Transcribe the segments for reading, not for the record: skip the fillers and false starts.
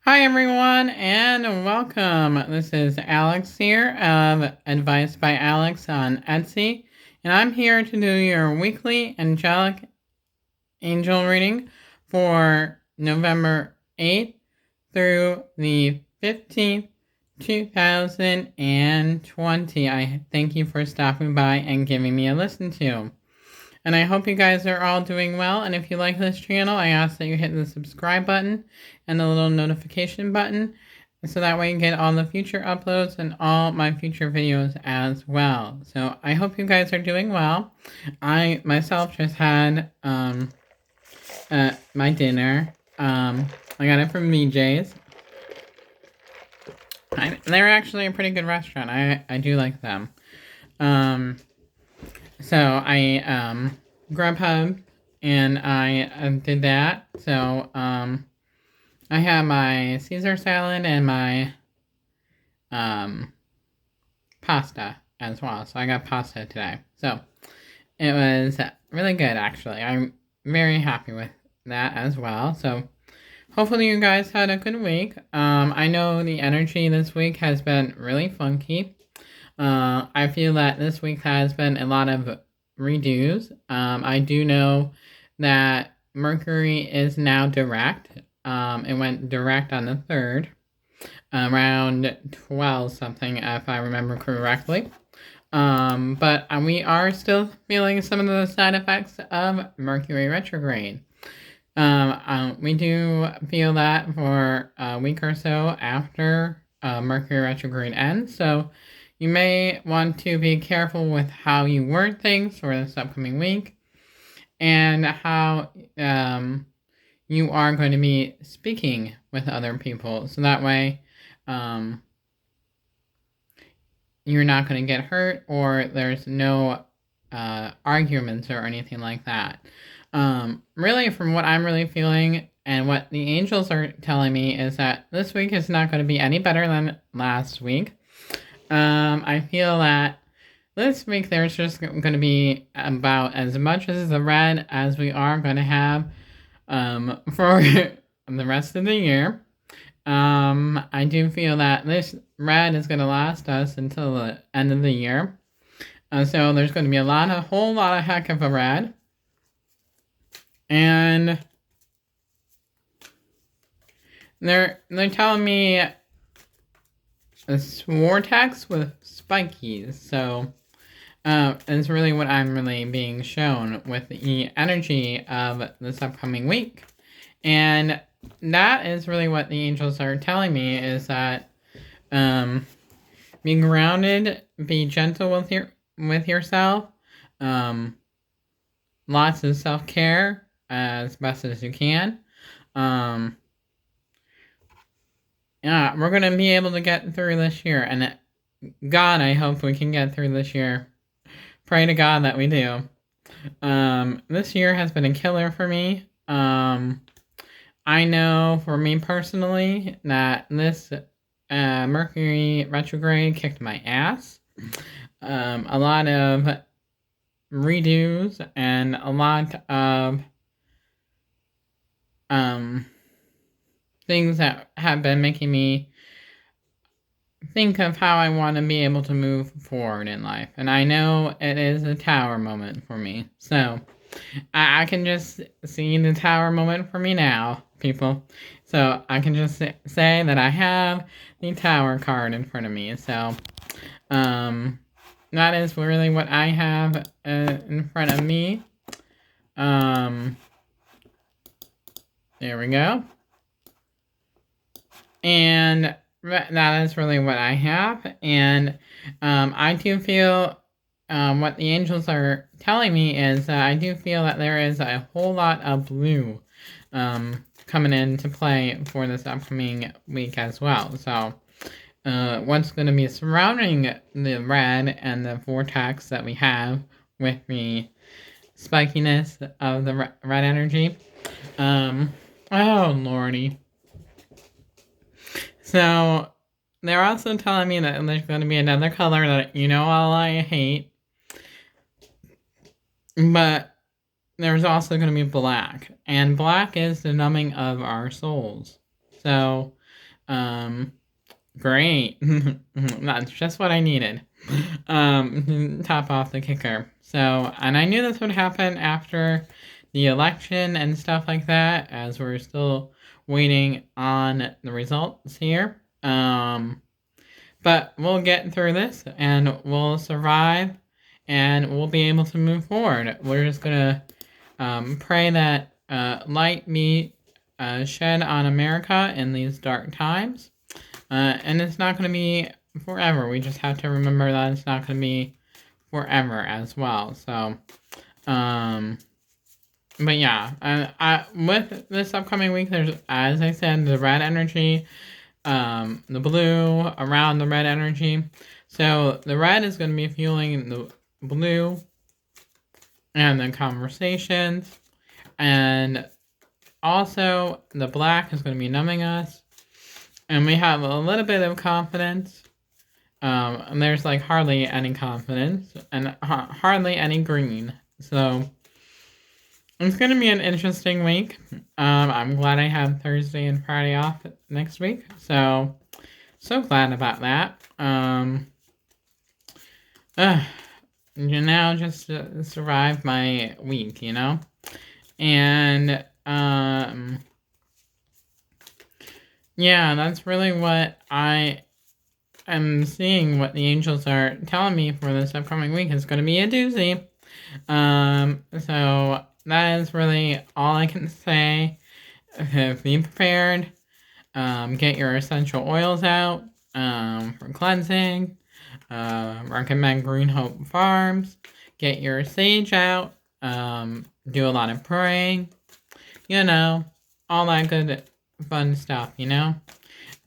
Hi everyone and welcome. This is Alex here of Advice by Alex on Etsy, and I'm here to do your weekly angelic angel reading for November 8th through the 15th, 2020. I thank you for stopping by and giving me a listen to. And I hope you guys are all doing well. And if you like this channel, I ask that you hit the subscribe button and the little notification button, so that way you get all the future uploads and all my future videos as well. So I hope you guys are doing well. I myself just had my dinner. I got it from BJ's. They're actually a pretty good restaurant. I do like them. So I Grubhub and I did that. So I had my Caesar salad and my pasta as well. So I got pasta today. So it was really good actually. I'm very happy with that as well. So hopefully you guys had a good week. I know the energy this week has been really funky. I feel that this week has been a lot of redos. I do know that Mercury is now direct. It went direct on the 3rd, around 12 something, if I remember correctly. But we are still feeling some of the side effects of Mercury retrograde. We do feel that for a week or so after Mercury retrograde ends, so you may want to be careful with how you word things for this upcoming week and how you are going to be speaking with other people. So that way you're not going to get hurt or there's no arguments or anything like that. Really, from what I'm really feeling and what the angels are telling me is that this week is not going to be any better than last week. I feel that this week there's just going to be about as much as the red as we are going to have for the rest of the year. I do feel that this red is going to last us until the end of the year. So there's going to be a whole lot of heck of a red. And they're telling me a vortex with spikies, so it's really what I'm really being shown with the energy of this upcoming week. And that is really what the angels are telling me, is that be grounded, be gentle with yourself, lots of self-care as best as you can. Yeah, we're going to be able to get through this year, and God, I hope we can get through this year. Pray to God that we do. This year has been a killer for me. I know for me personally that this Mercury retrograde kicked my ass. A lot of redos and a lot of things that have been making me think of how I want to be able to move forward in life. And I know it is a tower moment for me. So I can just see the tower moment for me now, people. So I can just say that I have the tower card in front of me. So that is really what I have in front of me. There we go. And that is really what I have. And I do feel what the angels are telling me is that I do feel that there is a whole lot of blue coming into play for this upcoming week as well. So what's going to be surrounding the red and the vortex that we have with the spikiness of the red energy. Oh, lordy. So, they're also telling me that there's going to be another color that all I hate. But there's also going to be black. And black is the numbing of our souls. So, Great. That's just what I needed. Top off the kicker. So, and I knew this would happen after the election and stuff like that, as we're still waiting on the results here. But we'll get through this and we'll survive and we'll be able to move forward. We're just gonna pray that light be shed on America in these dark times. And it's not going to be forever. We just have to remember that it's not going to be forever as well. So, but yeah, with this upcoming week, there's, as I said, the red energy, the blue around the red energy. So the red is going to be fueling the blue and the conversations, and also the black is going to be numbing us. And we have a little bit of confidence. And there's like hardly any confidence and hardly any green. So it's going to be an interesting week. I'm glad I have Thursday and Friday off next week. So glad about that. Now just to survive my week, you know? And, yeah, that's really what I am seeing. What the angels are telling me for this upcoming week is going to be a doozy. So that is really all I can say. Be prepared. Get your essential oils out for cleansing. Recommend Green Hope Farms. Get your sage out. Do a lot of praying. You know, all that good fun stuff, you know,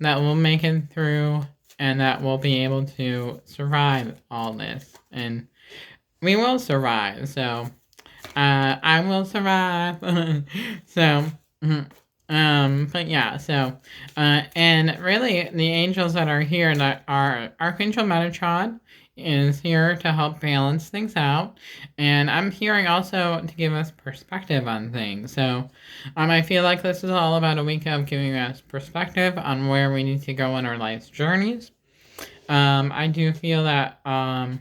that will make it through and that we'll be able to survive all this, and we will survive. So I will survive. So but yeah, so and really the angels that are here, that are Archangel Metatron is here to help balance things out, and I'm hearing also to give us perspective on things. So I feel like this is all about a week of giving us perspective on where we need to go in our life's journeys. I do feel that a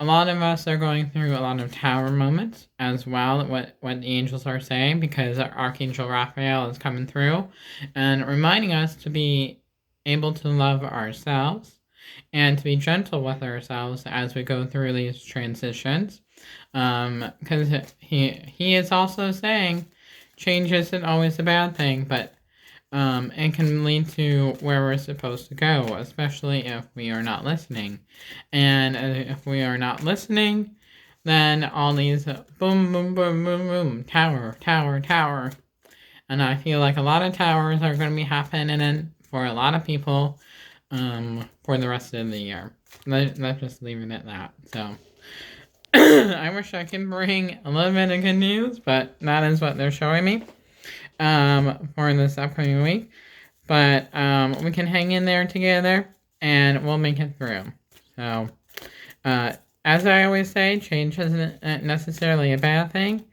lot of us are going through a lot of tower moments as well, what the angels are saying, because Archangel Raphael is coming through and reminding us to be able to love ourselves and to be gentle with ourselves as we go through these transitions. Because he is also saying change isn't always a bad thing, but it can lead to where we're supposed to go, especially if we are not listening. And if we are not listening, then all these boom, boom, boom, boom, boom, tower, tower, tower. And I feel like a lot of towers are going to be happening for a lot of people for the rest of the year. Let's just leave it at that. So I wish I could bring a little bit of good news, but that is what they're showing me for this upcoming week. But we can hang in there together and we'll make it through. So as I always say, change isn't necessarily a bad thing.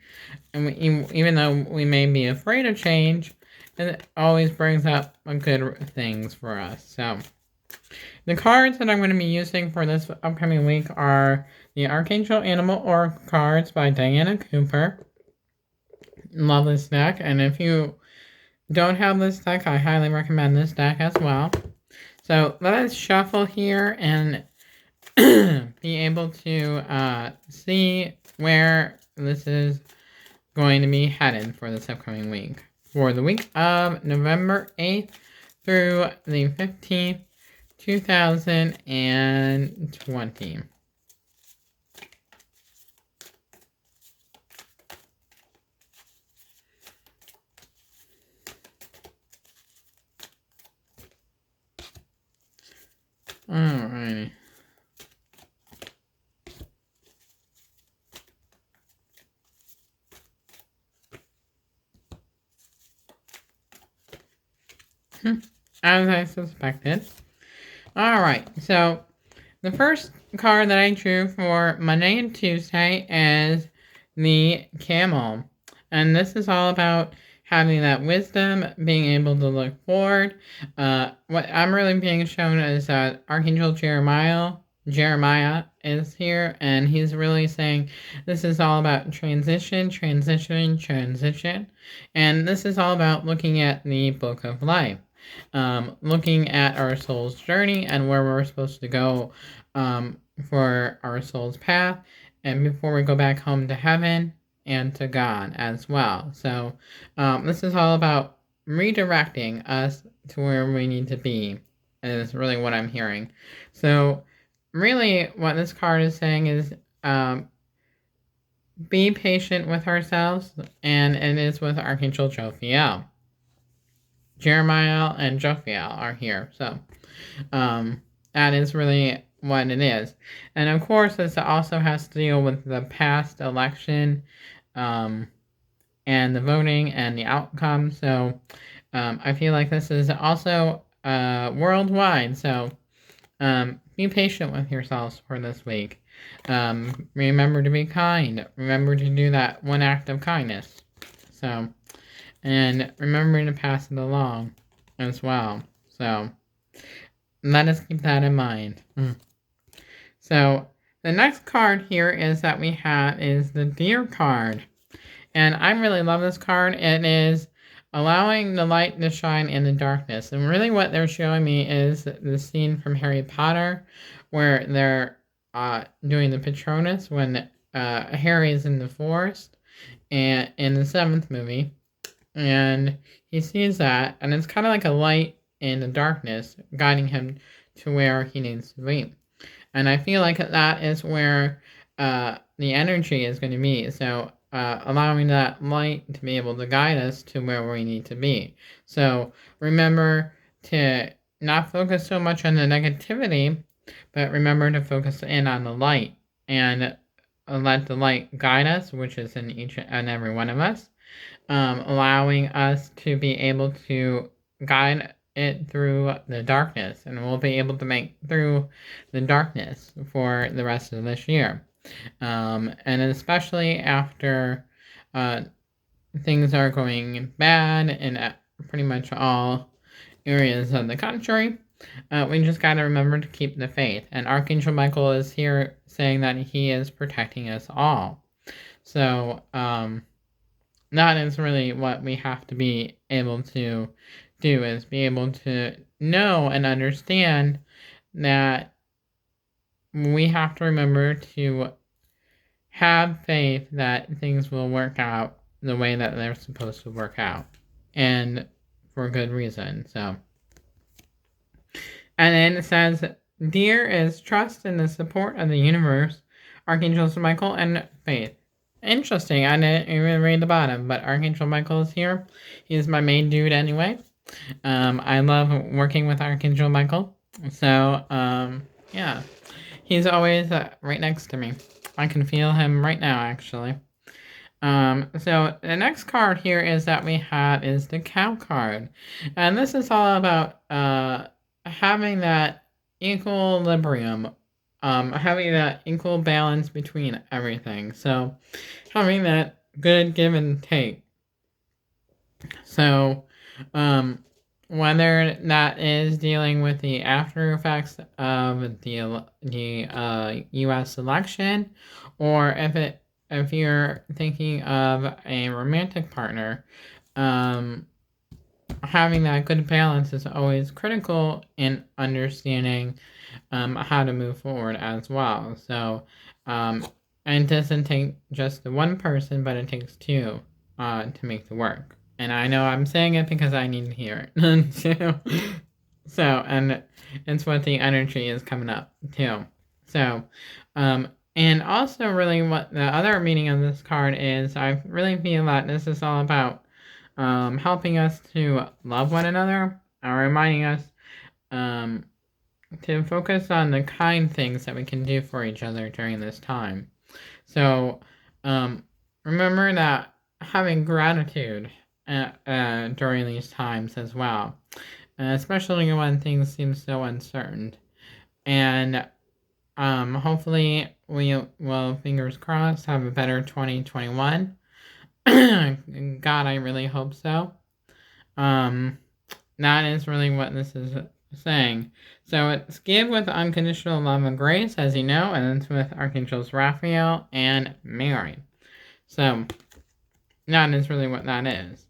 And even though we may be afraid of change, it always brings up good things for us. So the cards that I'm going to be using for this upcoming week are the Archangel Animal Oracle cards by Diana Cooper. Love this deck, and if you don't have this deck, I highly recommend this deck as well. So let us shuffle here and be able to see where this is going to be headed for this upcoming week. For the week of November 8th through the 15th, 2020. Alrighty. As I suspected. Alright, so the first card that I drew for Monday and Tuesday is the Camel. And this is all about having that wisdom, being able to look forward. What I'm really being shown is that Archangel Jeremiah is here, and he's really saying this is all about transition, and this is all about looking at the book of life, looking at our soul's journey and where we're supposed to go for our soul's path, and before we go back home to heaven and to God as well. So this is all about redirecting us to where we need to be, is really what I'm hearing. So really what this card is saying is be patient with ourselves, and it is with Archangel Jophiel. Jeremiah and Jophiel are here, so that is really what it is. And of course, this also has to deal with the past election and the voting and the outcome. So I feel like this is also worldwide. So be patient with yourselves for this week. Remember to be kind. Remember to do that one act of kindness. So, and remember to pass it along as well. So, let us keep that in mind. So, the next card here is that we have is the Deer card. And I really love this card. It is allowing the light to shine in the darkness. And really what they're showing me is the scene from Harry Potter where they're doing the Patronus when Harry is in the forest and in the 7th movie. And he sees that, and it's kind of like a light in the darkness guiding him to where he needs to be. And I feel like that is where the energy is going to be. So allowing that light to be able to guide us to where we need to be. So remember to not focus so much on the negativity, but remember to focus in on the light and let the light guide us, which is in each and every one of us, allowing us to be able to guide it through the darkness, and we'll be able to make through the darkness for the rest of this year. And especially after things are going bad in pretty much all areas of the country, we just got to remember to keep the faith. And Archangel Michael is here saying that he is protecting us all. So that is really what we have to be able to do, is be able to know and understand that we have to remember to have faith that things will work out the way that they're supposed to work out, and for good reason. So, and then it says, Deer is trust in the support of the universe, Archangels Michael and Faith. Interesting, I didn't even read the bottom, but Archangel Michael is here. He's my main dude anyway. I love working with Archangel Michael. So, yeah. He's always right next to me. I can feel him right now, actually. So the next card here is that we have is the Cow card. And this is all about having that equilibrium, having that equal balance between everything. So having that good give and take. So whether that is dealing with the after effects of the U.S. election, or if you're thinking of a romantic partner, having that good balance is always critical in understanding how to move forward as well. So and it doesn't take just the one person, but it takes two to make the work. And I know I'm saying it because I need to hear it. So, and it's what the energy is coming up too. So, and also really what the other meaning of this card is, I really feel that this is all about helping us to love one another, and reminding us to focus on the kind things that we can do for each other during this time. So, remember that having gratitude during these times as well, especially when things seem so uncertain. And hopefully we will, fingers crossed, have a better 2021. God, I really hope so. That is really what this is saying. So it's give with unconditional love and grace, as you know, and it's with Archangels Raphael and Mary. So that is really what that is.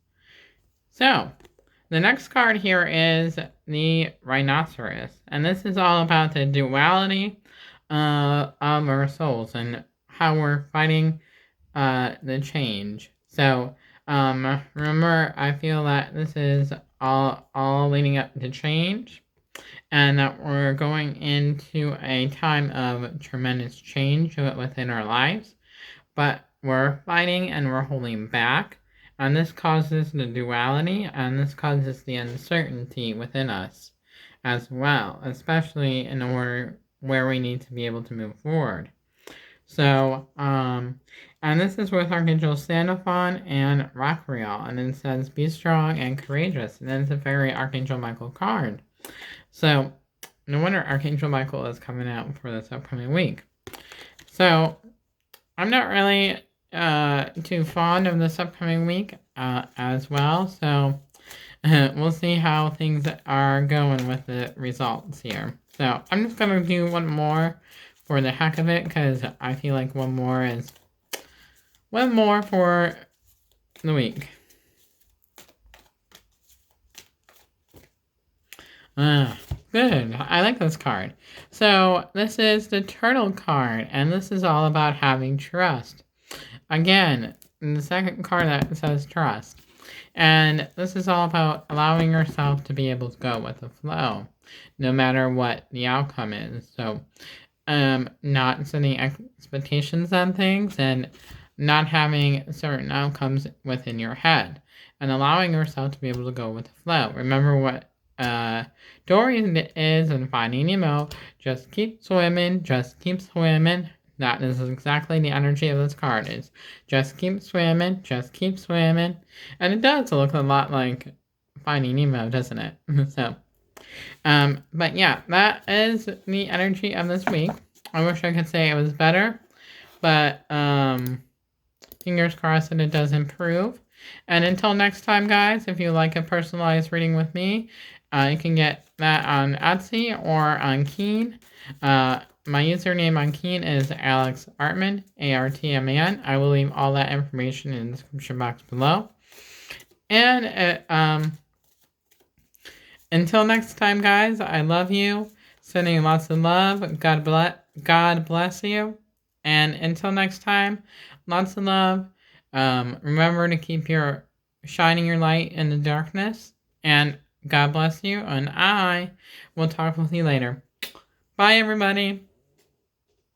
So the next card here is the Rhinoceros, and this is all about the duality of our souls and how we're fighting the change. So remember, I feel that this is all leading up to change, and that we're going into a time of tremendous change within our lives, but we're fighting and we're holding back, and this causes the duality, and this causes the uncertainty within us as well, especially in order where we need to be able to move forward. So, and this is with Archangel Sandalphon and Raphael, and it says, be strong and courageous, and then it's a very Archangel Michael card. So, no wonder Archangel Michael is coming out for this upcoming week. So, I'm not really too fond of this upcoming week as well, so we'll see how things are going with the results here. So, I'm just going to do one more for the heck of it, because I feel like one more for the week. Good. I like this card. So this is the turtle card, and this is all about having trust. Again, the second card that says trust. And this is all about allowing yourself to be able to go with the flow, no matter what the outcome is. So not setting expectations on things and not having certain outcomes within your head, and allowing yourself to be able to go with the flow. Remember what Dory is in Finding Nemo. Just keep swimming, just keep swimming. That is exactly the energy of this card, is just keep swimming, just keep swimming. And it does look a lot like Finding Nemo, doesn't it? So but yeah, that is the energy of this week. I wish I could say it was better, but fingers crossed that it does improve. And until next time, guys, if you like a personalized reading with me, you can get that on Etsy or on Keen. My username on Keen is Alex Artman, Artman. I will leave all that information in the description box below. And until next time, guys, I love you. Sending lots of love. God bless you. And until next time, lots of love. Remember to keep shining your light in the darkness. And God bless you. And I will talk with you later. Bye, everybody.